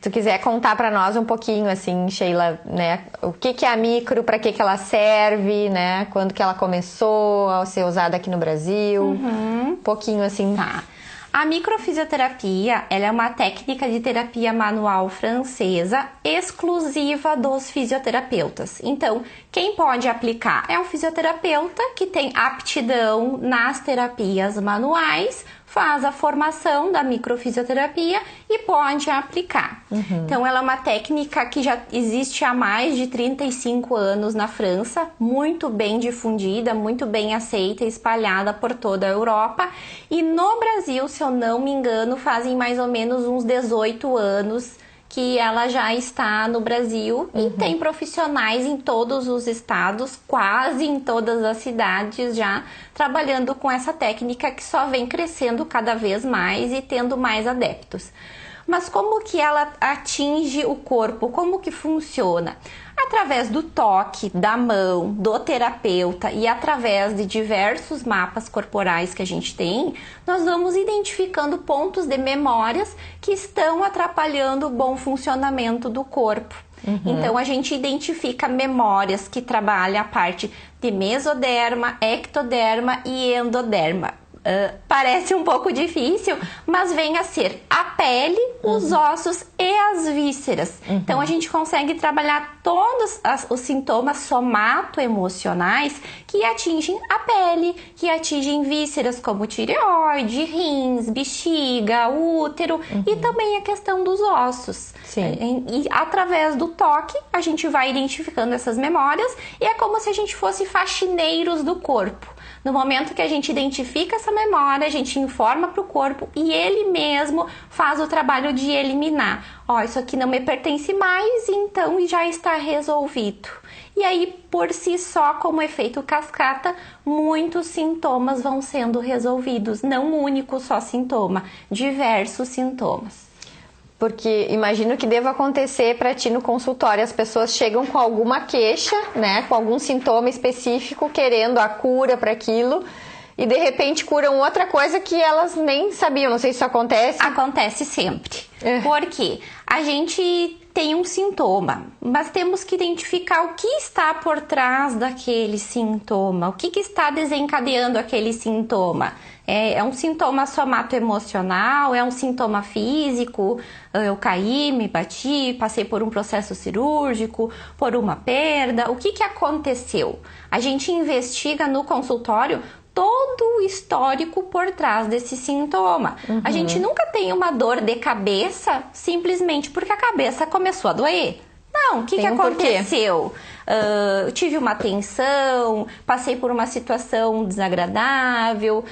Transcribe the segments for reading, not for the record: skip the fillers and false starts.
tu quiser contar para nós um pouquinho, assim, Sheila, né? O que é a micro, para que ela serve, né? Quando que ela começou a ser usada aqui no Brasil? Um pouquinho, assim. Tá. A microfisioterapia, ela é uma técnica de terapia manual francesa exclusiva dos fisioterapeutas. Então, quem pode aplicar é um fisioterapeuta que tem aptidão nas terapias manuais, faz a formação da microfisioterapia e pode aplicar. Então, ela é uma técnica que já existe há mais de 35 anos na França, muito bem difundida, muito bem aceita e espalhada por toda a Europa. E no Brasil, se eu não me engano, fazem mais ou menos uns 18 anos que ela já está no Brasil e tem profissionais em todos os estados, quase em todas as cidades já, trabalhando com essa técnica que só vem crescendo cada vez mais e tendo mais adeptos. Mas como que ela atinge o corpo? Como que funciona? Através do toque, da mão, do terapeuta e através de diversos mapas corporais que a gente tem, nós vamos identificando pontos de memórias que estão atrapalhando o bom funcionamento do corpo. Então, a gente identifica memórias que trabalham a parte de mesoderma, ectoderma e endoderma. Parece um pouco difícil, mas vem a ser a pele, os ossos e as vísceras. Então, a gente consegue trabalhar todos os sintomas somato-emocionais que atingem a pele, que atingem vísceras como tireoide, rins, bexiga, útero e também a questão dos ossos. Sim. E através do toque, a gente vai identificando essas memórias e é como se a gente fosse faxineiros do corpo. No momento que a gente identifica essa memória, a gente informa para o corpo e ele mesmo faz o trabalho de eliminar. Ó, isso aqui não me pertence mais, então já está resolvido. E aí, por si só, como efeito cascata, muitos sintomas vão sendo resolvidos. Não um único só sintoma, diversos sintomas. Porque imagino que deva acontecer para ti no consultório. As pessoas chegam com alguma queixa, né? Com algum sintoma específico, querendo a cura para aquilo. E de repente curam outra coisa que elas nem sabiam. Não sei se isso acontece. Acontece sempre. Porque a gente tem um sintoma, mas temos que identificar o que está por trás daquele sintoma. O que está desencadeando aquele sintoma. É um sintoma somato-emocional, é um sintoma físico, eu caí, me bati, passei por um processo cirúrgico, por uma perda, o que aconteceu? A gente investiga no consultório todo o histórico por trás desse sintoma. A gente nunca tem uma dor de cabeça simplesmente porque a cabeça começou a doer. Não, o que aconteceu? Eu tive uma tensão, passei por uma situação desagradável,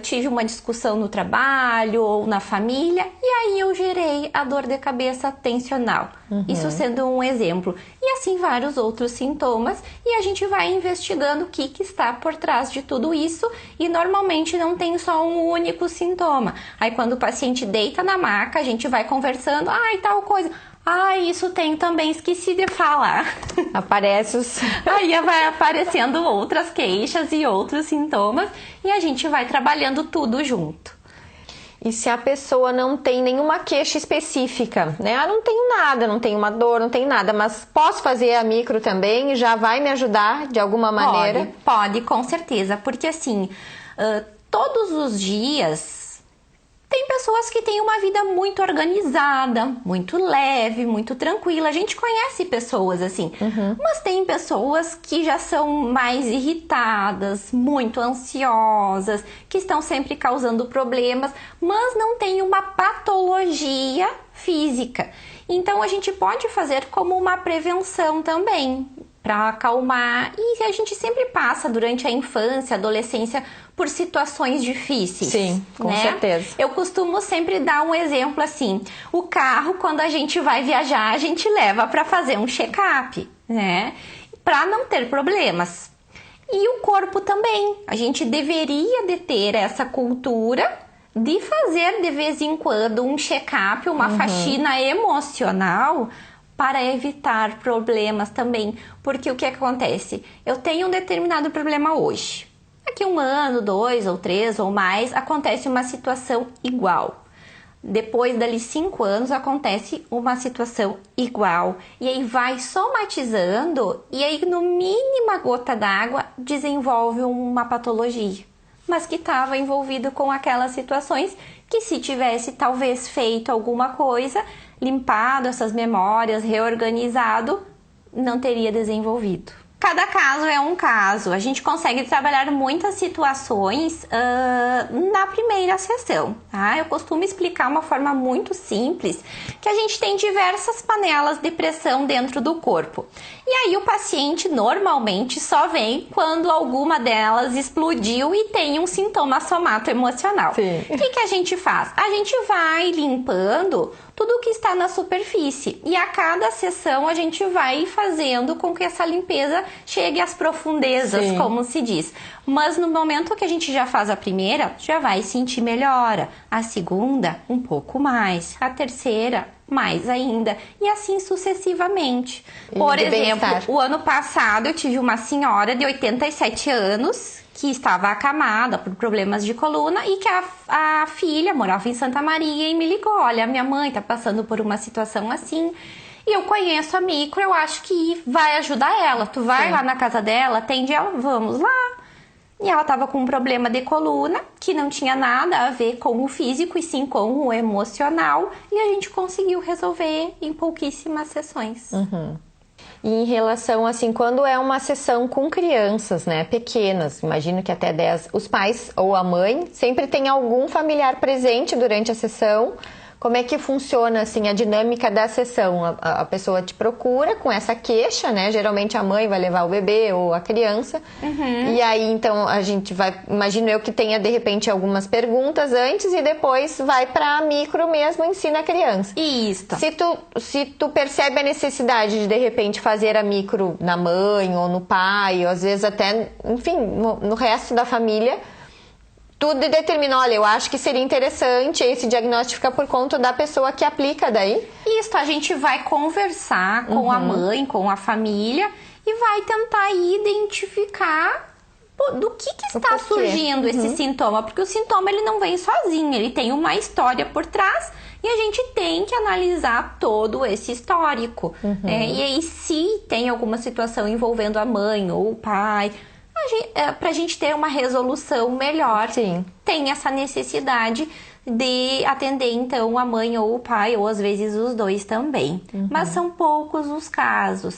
tive uma discussão no trabalho ou na família e aí eu gerei a dor de cabeça tensional. Isso sendo um exemplo. E assim vários outros sintomas e a gente vai investigando o que está por trás de tudo isso e normalmente não tem só um único sintoma. Aí quando o paciente deita na maca, a gente vai conversando, ai, tal coisa... Ah, isso tem também, esqueci de falar. Aparece os... Aí vai aparecendo outras queixas e outros sintomas e a gente vai trabalhando tudo junto. E se a pessoa não tem nenhuma queixa específica, né? Ah, não tenho nada, não tenho uma dor, não tenho nada, mas posso fazer a micro também e já vai me ajudar de alguma maneira? Pode, com certeza, porque assim, todos os dias... Tem pessoas que têm uma vida muito organizada, muito leve, muito tranquila. A gente conhece pessoas assim. Mas tem pessoas que já são mais irritadas, muito ansiosas, que estão sempre causando problemas, mas não tem uma patologia física. Então a gente pode fazer como uma prevenção também, para acalmar. E a gente sempre passa durante a infância, adolescência, por situações difíceis. Sim, com certeza. Eu costumo sempre dar um exemplo assim, o carro, quando a gente vai viajar, a gente leva para fazer um check-up, né? Para não ter problemas. E o corpo também, a gente deveria de ter essa cultura de fazer de vez em quando um check-up, uma faxina emocional, para evitar problemas também. Porque o que acontece? Eu tenho um determinado problema hoje. Daqui 1 ano, 2 ou 3 ou mais, acontece uma situação igual. Depois dali 5 anos acontece uma situação igual. E aí vai somatizando e aí no mínima gota d'água desenvolve uma patologia. Mas que estava envolvido com aquelas situações que se tivesse talvez feito alguma coisa, limpado essas memórias, reorganizado, não teria desenvolvido. Cada caso é um caso. A gente consegue trabalhar muitas situações na primeira sessão. Tá? Eu costumo explicar uma forma muito simples, que a gente tem diversas panelas de pressão dentro do corpo. E aí o paciente normalmente só vem quando alguma delas explodiu e tem um sintoma somatoemocional. Sim. O que a gente faz? A gente vai limpando tudo que está na superfície. E a cada sessão a gente vai fazendo com que essa limpeza chegue às profundezas, Sim. como se diz. Mas no momento que a gente já faz a primeira, já vai sentir melhora. A segunda, um pouco mais. A terceira, mais ainda. E assim sucessivamente. Por exemplo, o ano passado eu tive uma senhora de 87 anos que estava acamada por problemas de coluna e que a filha morava em Santa Maria e me ligou: olha, minha mãe está passando por uma situação assim e eu conheço a micro, eu acho que vai ajudar ela. Tu vai Sim. lá na casa dela, atende ela, vamos lá. E ela estava com um problema de coluna que não tinha nada a ver com o físico e sim com o emocional, e a gente conseguiu resolver em pouquíssimas sessões. E em relação, assim, quando é uma sessão com crianças, né, pequenas, imagino que até 10, os pais ou a mãe sempre tem algum familiar presente durante a sessão. Como é que funciona, assim, a dinâmica da sessão? A pessoa te procura com essa queixa, né? Geralmente a mãe vai levar o bebê ou a criança. E aí, então, a gente vai... Imagino eu que tenha, de repente, algumas perguntas antes e depois vai pra micro mesmo, ensina a criança. Isso. Se tu percebe a necessidade de repente, fazer a micro na mãe ou no pai, ou às vezes até, enfim, no resto da família... Tu determina, olha, eu acho que seria interessante, esse diagnóstico fica por conta da pessoa que aplica daí? Isso, a gente vai conversar com a mãe, com a família e vai tentar identificar do que está surgindo esse sintoma, porque o sintoma ele não vem sozinho, ele tem uma história por trás e a gente tem que analisar todo esse histórico. E aí, se tem alguma situação envolvendo a mãe ou o pai... Pra gente ter uma resolução melhor, Sim. tem essa necessidade de atender então a mãe ou o pai, ou às vezes os dois também. Mas são poucos os casos.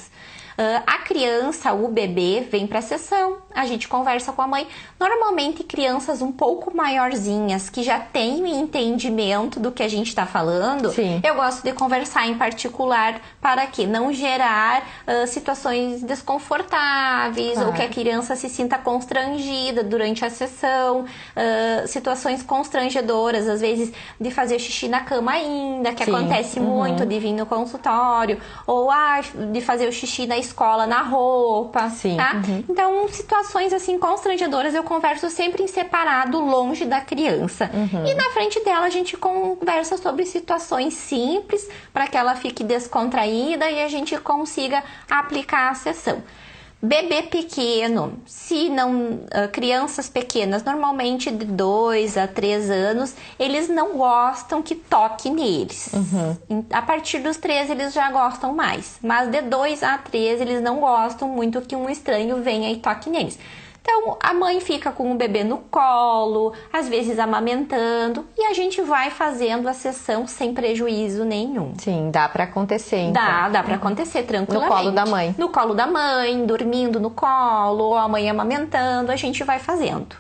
A criança, o bebê, vem para a sessão, a gente conversa com a mãe. Normalmente crianças um pouco maiorzinhas, que já têm entendimento do que a gente está falando, Sim. eu gosto de conversar em particular para que não gerar situações desconfortáveis, ou que a criança se sinta constrangida durante a sessão, situações constrangedoras, às vezes de fazer xixi na cama ainda, que acontece muito, de vir no consultório, ou de fazer o xixi na escola, na roupa, Sim. tá? Então, situações assim constrangedoras eu converso sempre em separado, longe da criança. E na frente dela a gente conversa sobre situações simples para que ela fique descontraída e a gente consiga aplicar a sessão. Bebê pequeno, se não, crianças pequenas, normalmente de 2 a 3 anos, eles não gostam que toque neles. A partir dos 3 eles já gostam mais, mas de 2 a 3 eles não gostam muito que um estranho venha e toque neles. Então, a mãe fica com o bebê no colo, às vezes amamentando, e a gente vai fazendo a sessão sem prejuízo nenhum. Sim, dá pra acontecer, então. Dá pra acontecer tranquilamente. No colo da mãe. No colo da mãe, dormindo no colo, ou a mãe amamentando, a gente vai fazendo.